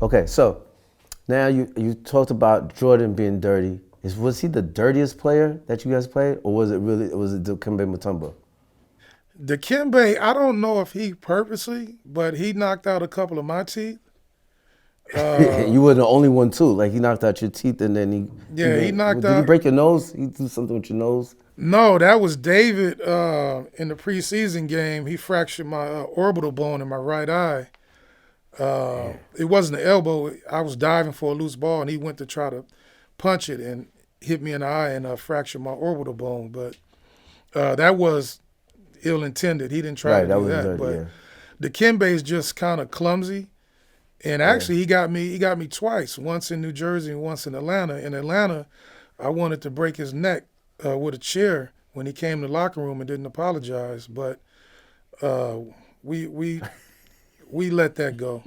Okay, so now you talked about Jordan being dirty. Was he the dirtiest player that you guys played, or was it Dikembe Mutombo? Dikembe, I don't know if he purposely, but he knocked out a couple of my teeth. Uh, You were the only one too. Like he knocked out your teeth, and then he yeah, he knocked did he out. break your nose? He do something with your nose? No, that was David in the preseason game. He fractured my orbital bone in my right eye. It wasn't the elbow. I was diving for a loose ball, and he went to try to punch it and hit me in the eye and fractured my orbital bone. But that was ill intended. He didn't try Right, to that do was that. dirty. But Yeah, Dikembe is just kind of clumsy. And yeah. actually, he got me twice. Once in New Jersey and once in Atlanta. In Atlanta, I wanted to break his neck with a chair when he came to the locker room and didn't apologize. But uh, we we we let that go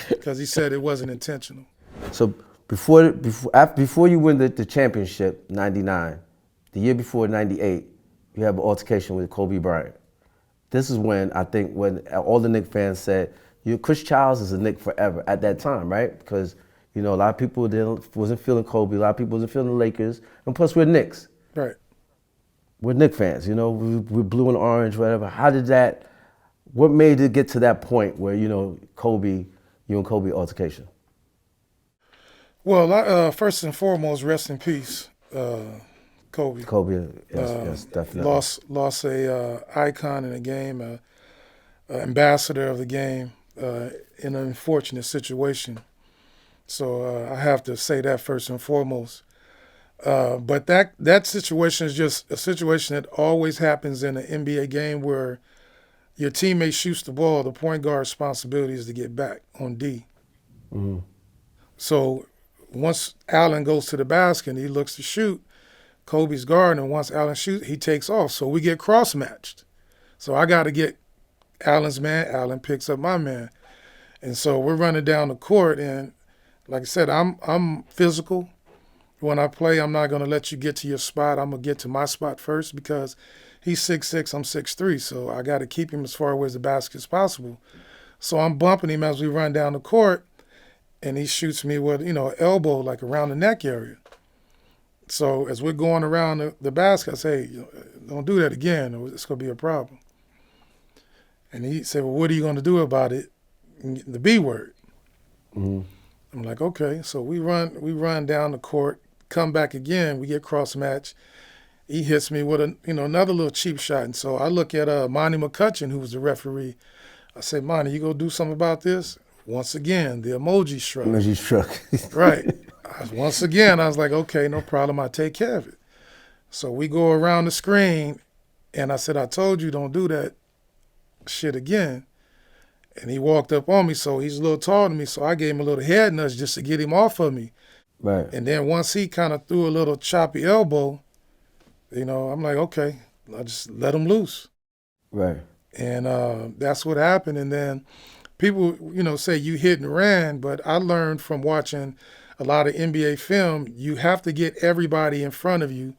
because he said it wasn't intentional. So before you win the championship, '99, the year before '98, you have an altercation with Kobe Bryant. This is when I think when all the Knicks fans said, "You Chris Childs is a Knick forever" at that time, right? Because a lot of people wasn't feeling Kobe, a lot of people wasn't feeling the Lakers, and plus we're Knicks, Right. we're Knicks fans. We're blue and orange, whatever. How did that? What made it get to that point where Kobe, you and Kobe altercation? Well, first and foremost, rest in peace, Kobe. Kobe, yes, Uh, yes, definitely. lost a icon in the game, ambassador of the game, in an unfortunate situation. So I have to say that first and foremost. But that situation is just a situation that always happens in an NBA game where your teammate shoots the ball. The point guard responsibility is to get back on D. Mm-hmm. So once Allen goes to the basket and he looks to shoot, Kobe's guarding, and once Allen shoots, he takes off. So we get cross matched. So I got to get Allen's man. Allen picks up my man, and so we're running down the court. And like I said, I'm physical. When I play, I'm not going to let you get to your spot. I'm going to get to my spot first because he's 6'6", I'm 6'3", so I got to keep him as far away as the basket as possible. So I'm bumping him as we run down the court, and he shoots me with, elbow like around the neck area. So as we're going around the basket, I say, don't do that again, or it's going to be a problem. And he said, well, what are you going to do about it? The B word. Mm-hmm. I'm like, okay. So we run down the court, come back again. We get cross match. He hits me with another little cheap shot. And so I look at Monty McCutcheon, who was the referee. I say, Monty, you gonna do something about this? Once again, the emoji shrug. Energy struck. Right. Once again, I was like, okay, no problem. I take care of it. So we go around the screen, and I said, I told you don't do that shit again. And he walked up on me, so he's a little taller than me, so I gave him a little head nudge just to get him off of me. Right. And then once he kind of threw a little choppy elbow, I'm like, okay, I just let him loose. Right. And that's what happened. And then people, say you hit and ran, but I learned from watching a lot of NBA film, you have to get everybody in front of you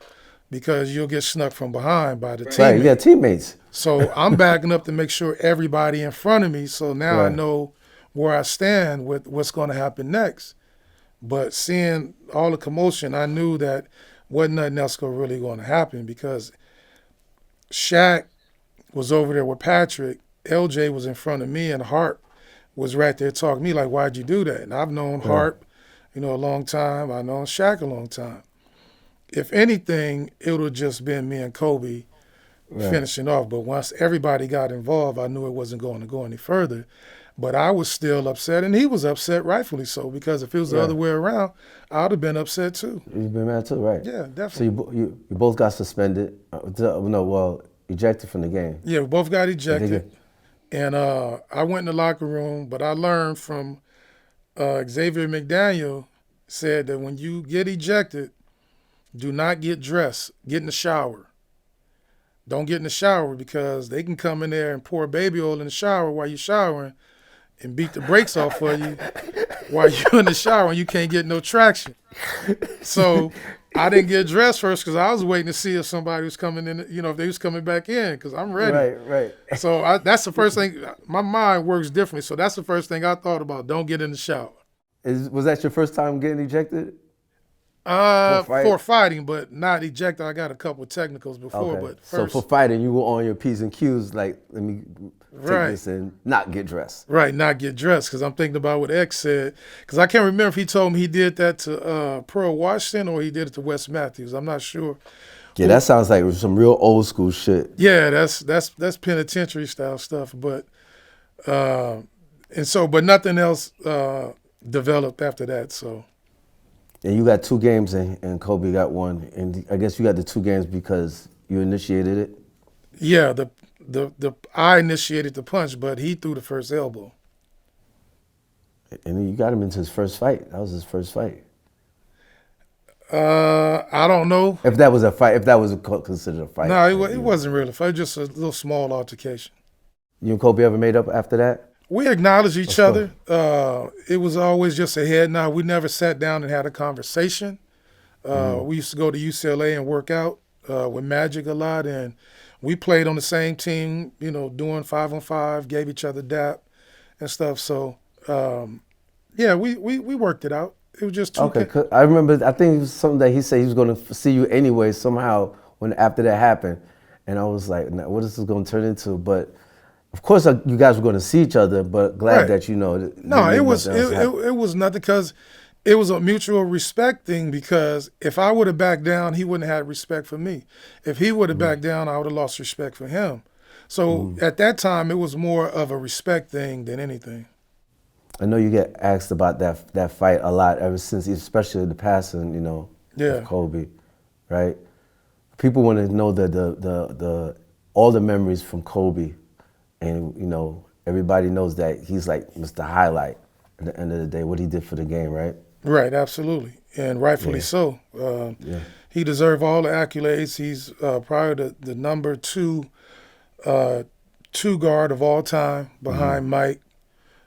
because you'll get snuck from behind by the Right. You teammate. got teammates. So I'm backing up to make sure everybody in front of me. So now I Right. know where I stand with what's going to happen next. But seeing all the commotion, I knew that wasn't nothing else really going to happen because Shaq was over there with Patrick. LJ was in front of me, and Hart was right there talking to me like, why'd you do that? And I've known Right. Hart, a long time. I've known Shaq a long time. If anything, it would have just been me and Kobe Right. finishing off. But once everybody got involved, I knew it wasn't going to go any further. But I was still upset, and he was upset, rightfully so, because if it was the other Right. way around, I would have been upset too. You've been mad too, right? Yeah, So definitely. you both got suspended. No, well, ejected from the game. Yeah, we both got Did they ejected. get? And I went in the locker room, but I learned from Xavier McDaniel said that when you get ejected, do not get dressed. Get in the shower. Don't get in the shower because they can come in there and pour baby oil in the shower while you're showering and beat the brakes off of you while you're in the shower and you can't get no traction. So I didn't get dressed first because I was waiting to see if somebody was coming in, if they was coming back in because I'm ready. Right. Right. So that's the first thing. My mind works differently. So that's the first thing I thought about. Don't get in the shower. Was that your first time getting ejected for a For fight? fighting, but not ejected. I got a couple of technicals before, Okay. but So for first, fighting, you were on your P's and Q's, like, let me take right, this and not get dressed. right, not get dressed. Because I'm thinking about what X said. Because I can't remember if he told me he did that to Pearl Washington or he did it to Wes Matthews. I'm not sure. Yeah, that sounds like some real old school shit. Yeah, that's penitentiary style stuff. But but nothing else developed after that. So And you got 2 games and Kobe got 1. And I guess you got the 2 games because you initiated it. yeah, the I initiated the punch, but he threw the first elbow. And then you got him into his first fight. That was his first fight. I don't know. If that was a fight, if that was considered a fight. No, Like, it wasn't really a fight. Just a little small altercation. you and Kobe ever made up after that? We acknowledged each Of other. It was always just a head nod. We never sat down and had a conversation. We used to go to UCLA and work out with Magic a lot, and we played on the same team, doing 5-on-5, gave each other dap and stuff. So, yeah, we worked it out. It was just two. Okay, I remember. I think it was something that he said he was going to see you anyway somehow when after that happened, and I was like, nah, what is this going to turn into? But of course, you guys were going to see each other. But glad Right. that No, it was nothing because it was a mutual respect thing. Because if I would have backed down, he wouldn't have had respect for me. If he would have backed down, I would have lost respect for him. So at that time, it was more of a respect thing than anything. I know you get asked about that fight a lot ever since, especially the passing, Yeah. of Kobe, right? People want to know the all the memories from Kobe, and everybody knows that he's like Mr. Highlight at the end of the day, what he did for the game, right? Right, absolutely, and rightfully so. Yeah. He deserved all the accolades. He's probably the number two guard of all time behind Mike.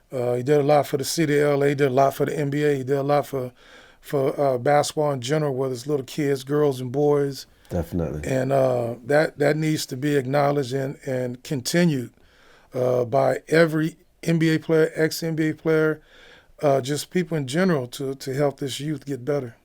He did a lot for the city of LA. He did a lot for the NBA. He did a lot for basketball in general, whether it's little kids, girls, and boys. Definitely. And that needs to be acknowledged and continued by every NBA player, ex-NBA player, just people in general to help this youth get better.